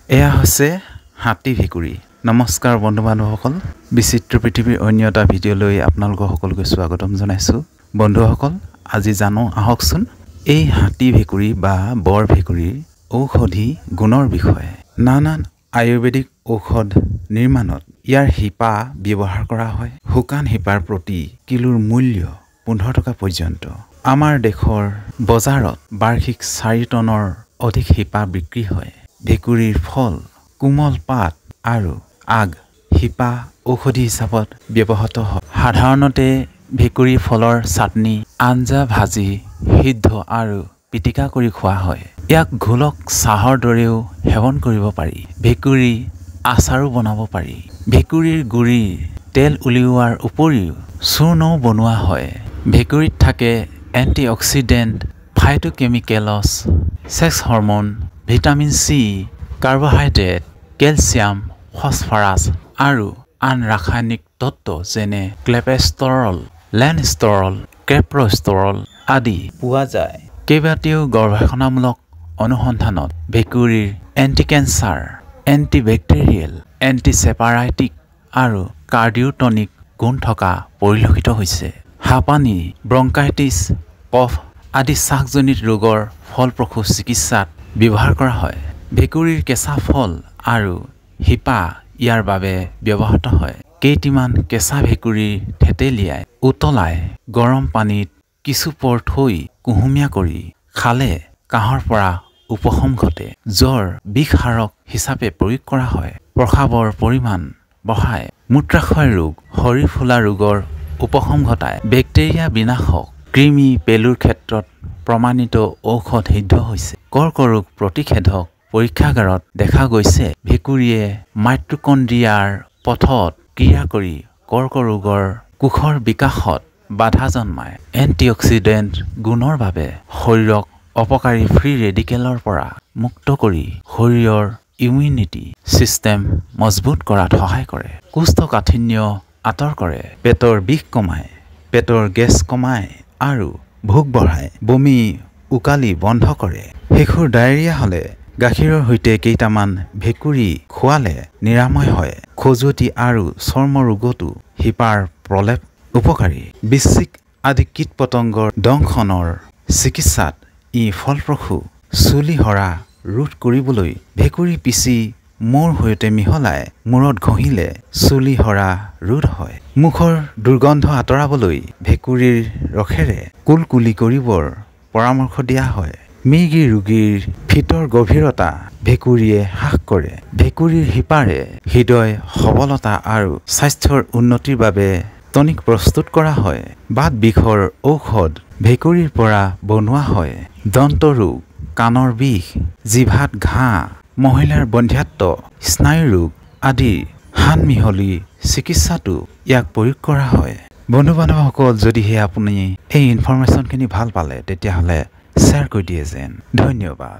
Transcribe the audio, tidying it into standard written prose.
এয়া হৈছে হাতী ভেকুৰী। নমস্কাৰ বন্ধু বান্ধৱসকল, বিচিত্ৰ পৃথিৱীৰ অন্য এটা ভিডিঅ'লৈ আপোনালোকক সকলোকে স্বাগতম জনাইছোঁ। বন্ধুসকল, আজি জানো আহকচোন এই হাতী ভেকুৰী বা বৰ ভেকুৰীৰ ঔষধি গুণৰ বিষয়ে। নানান আয়ুৰ্বেদিক ঔষধ নিৰ্মাণত ইয়াৰ শিপা ব্যৱহাৰ কৰা হয়। শুকান শিপাৰ প্ৰতি কিলোৰ মূল্য 15 টকা পৰ্যন্ত। আমাৰ দেশৰ বজাৰত বাৰ্ষিক 4 টনৰ অধিক শিপা বিক্ৰী হয়। ভেকুৰীৰ ফল, কোমল পাত আৰু আগ শিপা ঔষধি হিচাপত ব্যৱহৃত হয়। সাধাৰণতে ভেকুৰী ফলৰ চাটনি, আঞ্জা, ভাজি, সিদ্ধ আৰু পিটিকা কৰি খোৱা হয়। ইয়াক ঘোলক চাহৰ দৰেও সেৱন কৰিব পাৰি। ভেকুৰী আচাৰো বনাব পাৰি। ভেকুৰীৰ গুৰিৰ তেল উলিওৱাৰ উপৰিও চূৰ্ণও বনোৱা হয়। ভেকুৰীত থাকে antioxidant, phytochemicals, sex hormone, vitamin C, carbohydrate, calcium, phosphorus আৰু আন ৰাসায়নিক তত্ত্ব যেনে ক্লেপেষ্টৰল, লেনষ্টেৰল, কেপ্ৰষ্টেৰল আদি পোৱা যায়। কেইবাটাও গৱেষণামূলক অনুসন্ধানত ভেকুৰীৰ এণ্টিকেঞ্চাৰ, এণ্টিবেক্টেৰিয়েল, এণ্টিছেপাৰাইটিক আৰু কাৰ্ডিঅ'টনিক গুণ থকা পৰিলক্ষিত হৈছে। হাঁপানি, ব্ৰংকাইটিছ, কফ আদি শ্বাসজনিত ৰোগৰ ফলপ্ৰসূ চিকিৎসাত ব্যৱহাৰ কৰা হয়। ভেকুৰীৰ কেঁচা ফল আৰু শিপা ইয়াৰ বাবে ব্যৱহৃত হয়। কেইটিমান কেঁচা ভেকুৰী থেতেলিয়াই উতলাই গৰম পানীত কিছু পৰ থৈ কুহুমীয়া কৰি খালে কাহৰ পৰা উপশম ঘটে। জ্বৰ বিষহাৰক হিচাপে প্ৰয়োগ কৰা হয়। প্ৰস্ৰাৱৰ পৰিমাণ বঢ়ায়। মূত্ৰাশয় ৰোগ, শৰীৰ ফুলা ৰোগৰ উপশম ঘটায়। বেক্টেৰিয়া বিনাশক, কৃমি পেলুৰ ক্ষেত্ৰত প্ৰমাণিত ঔষধ সিদ্ধ হৈছে। কৰ্কৰোগ প্ৰতিষেধক পৰীক্ষাগাৰত দেখা গৈছে ভেকুৰীয়ে মাইটোকণ্ড্ৰিয়াৰ পথত ক্ৰিয়া কৰি কৰ্কৰোগৰ কোষৰ বিকাশত বাধা জন্মায়। এণ্টিঅক্সিডেণ্ট গুণৰ বাবে শৰীৰক অপকাৰী ফ্ৰী ৰেডিকেলৰ পৰা মুক্ত কৰি শৰীৰৰ ইমিউনিটি ছিষ্টেম মজবুত কৰাত সহায় কৰে। কোষ্ঠকাঠিন্য আঁতৰ কৰে। পেটৰ বিষ কমায়, পেটৰ গেছ কমায় আৰু ভোক বঢ়ায়। বমি উকালি বন্ধ কৰে। শিশুৰ ডায়েৰিয়া হ'লে গাখীৰৰ সৈতে কেইটামান ভেকুৰী খোৱালে নিৰাময় হয়। খজুৱতি আৰু চৰ্ম ৰোগতো শিপাৰ প্ৰলেপ উপকাৰী। বৃশ্চিক আদি কীট পতংগৰ দংশনৰ চিকিৎসাত ই ফলপ্ৰসূ। চুলি সৰা ৰোধ কৰিবলৈ ভেকুৰী পিচি মৌৰ সৈতে মিহলাই মূৰত ঘঁহিলে চুলি সৰা ৰোধ হয়। মুখৰ দুৰ্গন্ধ আঁতৰাবলৈ ভেকুৰীৰ ৰসেৰে কুলকুলি কৰিবৰ পৰামৰ্শ দিয়া হয়। মৃগী ৰোগীৰ ফিতৰ গভীৰতা ভেকুৰীয়ে হ্ৰাস কৰে। ভেকুৰীৰ শিপাৰে হৃদয় সবলতা আৰু স্বাস্থ্যৰ উন্নতিৰ বাবে টনিক প্ৰস্তুত কৰা হয়। বাত বিষৰ ঔষধ ভেকুৰীৰ পৰা বনোৱা হয়। দন্ত ৰোগ, কাণৰ বিষ, জিভাত ঘাঁ, মহিলাৰ বন্ধ্যাত্ব, স্নায়ু ৰোগ আদিৰ সানমিহলি চিকিৎসাতো ইয়াক প্ৰয়োগ কৰা হয়। বন্ধু বান্ধৱসকল, যদিহে আপুনি এই ইনফৰমেশ্যনখিনি ভাল পালে তেতিয়াহ'লে শ্বেয়াৰ কৰি দিয়ে যেন। ধন্যবাদ।